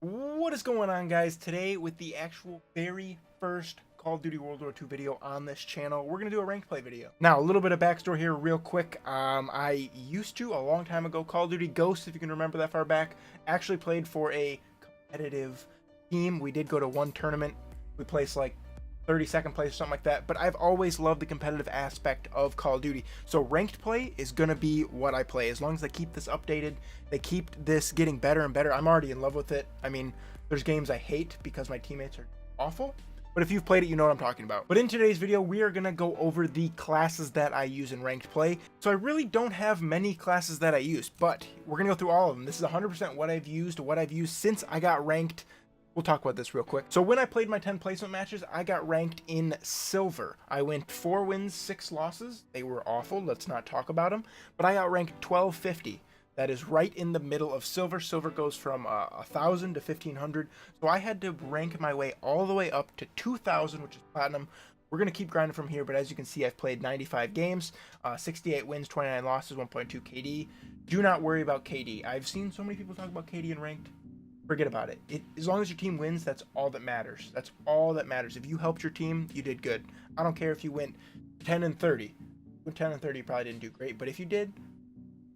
What is going on, guys? Today, with the actual very first Call of Duty World War II video on this channel, we're going to do a ranked play video. Now, a little bit of backstory here real quick. I used to, a long time ago, Call of Duty Ghosts, if you can remember that far back, actually played for a competitive team. We did go to one tournament. We placed like 32nd place or something like that, but I've always loved the competitive aspect of Call of Duty. So ranked play is going to be what I play. As long as they keep this updated, they keep this getting better and better. I'm already in love with it. I mean, there's games I hate because my teammates are awful, but if you've played it, you know what I'm talking about. But in today's video, we are going to go over the classes that I use in ranked play. So I really don't have many classes that I use, but we're going to go through all of them. This is 100% what I've used since I got ranked. We'll talk about this real quick. So when I played my 10 placement matches, I got ranked in silver. I went 4 wins, 6 losses. They were awful. Let's not talk about them. But I got ranked 1250. That is right in the middle of silver. Silver goes from 1,000 to 1,500. So I had to rank my way all the way up to 2,000, which is platinum. We're going to keep grinding from here, but as you can see, I've played 95 games, 68 wins, 29 losses, 1.2 KD. Do not worry about KD. I've seen so many people talk about KD in ranked. Forget about it. As long as your team wins, that's all that matters. That's all that matters. If you helped your team, you did good. I don't care if you went 10 and 30. With 10 and 30, you probably didn't do great, but if you did,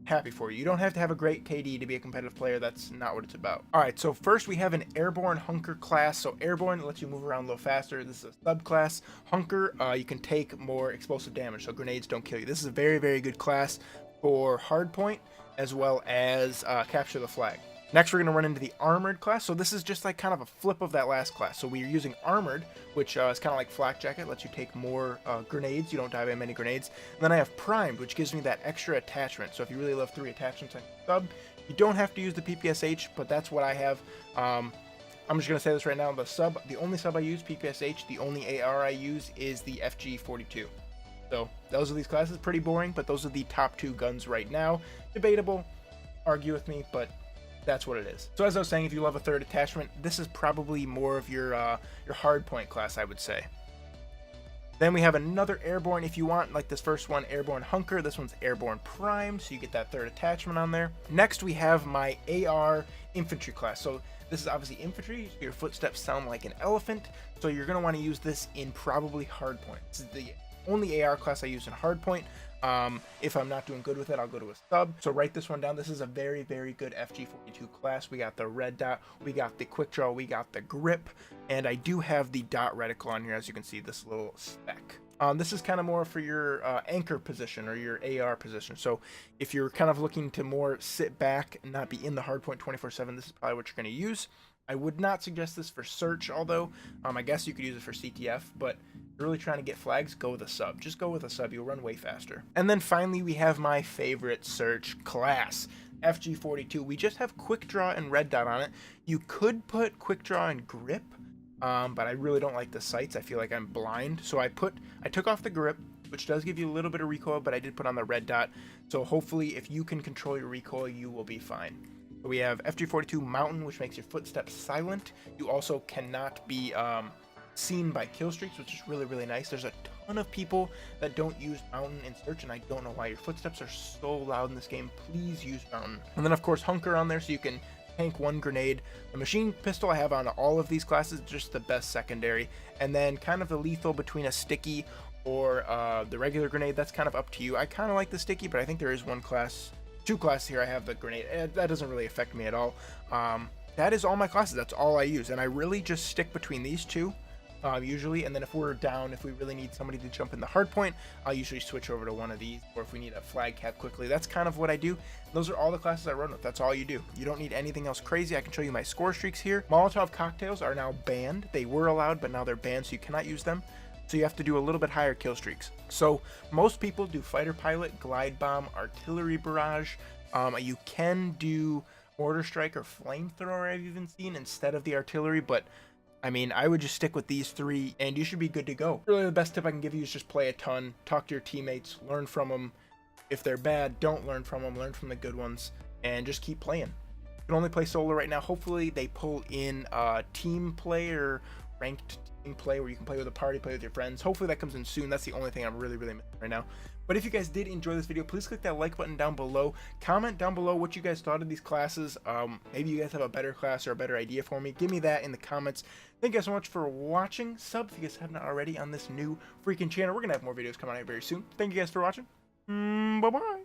happy for you. You don't have to have a great KD to be a competitive player. That's not what it's about. All right, so first we have an airborne hunker class. So airborne lets you move around a little faster. This is a subclass. Hunker, you can take more explosive damage, so grenades don't kill you. This is a very, very good class for hardpoint as well as capture the flag. Next, we're going to run into the armored class. So this is just like kind of a flip of that last class. So we're using armored, which is kind of like flak jacket, lets you take more grenades. You don't die by many grenades. And then I have primed, which gives me that extra attachment. So if you really love 3 attachments on your sub, you don't have to use the PPSH, but that's what I have. I'm just going to say this right now. The only sub I use, PPSH, the only AR I use is the FG42. So those are these classes. Pretty boring, but those are the top 2 guns right now. Debatable. Argue with me, but that's what it is. So as I was saying, if you love a 3rd attachment, this is probably more of your hardpoint class, I would say. Then we have another airborne. If you want, like this first one, airborne hunker, this one's airborne prime, so you get that 3rd attachment on there. Next, we have my AR infantry class. So this is obviously infantry. Your footsteps sound like an elephant, so you're going to want to use this in probably hardpoint. This is the only AR class I use in hardpoint. If I'm not doing good with it, I'll go to a sub. So write this one down. This is a very, very good FG42 class. We got the red dot, we got the quick draw, we got the grip, and I do have the dot reticle on here, as you can see, this little spec. This is kind of more for your anchor position or your AR position. So if you're kind of looking to more sit back and not be in the hardpoint 24/7, this is probably what you're going to use. I would not suggest this for search, although I guess you could use it for CTF, but if you're really trying to get flags, go with a sub. Just go with a sub, you'll run way faster. And then finally, we have my favorite search class, FG42. We just have quick draw and red dot on it. You could put quick draw and grip, but I really don't like the sights. I feel like I'm blind. So I took off the grip, which does give you a little bit of recoil, but I did put on the red dot. So hopefully if you can control your recoil, you will be fine. We have FG42 Mountain, which makes your footsteps silent. You also cannot be seen by kill streaks, which is really, really nice. There's a ton of people that don't use Mountain in search, and I don't know why. Your footsteps are so loud in this game. Please use Mountain. And then, of course, Hunker on there, so you can tank 1 grenade. The machine pistol I have on all of these classes, just the best secondary. And then kind of the lethal between a sticky or the regular grenade. That's kind of up to you. I kind of like the sticky, but I think there is 2 classes here. I have the grenade. That doesn't really affect me at all. That is all my classes. That's all I use, and I really just stick between these 2 usually. And then if we're down, if we really need somebody to jump in the hard point, I'll usually switch over to one of these, or if we need a flag cap quickly. That's kind of what I do. Those are all the classes I run with. That's all you do. You don't need anything else crazy. I can show you my score streaks here. Molotov cocktails are now banned. They were allowed, but now they're banned, so you cannot use them. So you have to do a little bit higher kill streaks. So most people do fighter pilot, glide bomb, artillery barrage. You can do mortar strike or flamethrower, I've even seen, instead of the artillery, but I mean, I would just stick with these 3 and you should be good to go. Really, the best tip I can give you is just play a ton, talk to your teammates, learn from them. If they're bad, don't learn from them, learn from the good ones, and just keep playing. You can only play solo right now. Hopefully they pull in team play or ranked team play where you can play with a party, play with your friends. Hopefully that comes in soon. That's the only thing I'm really missing right now. But if you guys did enjoy this video, please click that like button down below. Comment down below what you guys thought of these classes. Maybe you guys have a better class or a better idea for me. Give me that in the comments. Thank you guys so much for watching. Sub if you guys have not already on this new freaking channel. We're going to have more videos coming out very soon. Thank you guys for watching. Bye-bye.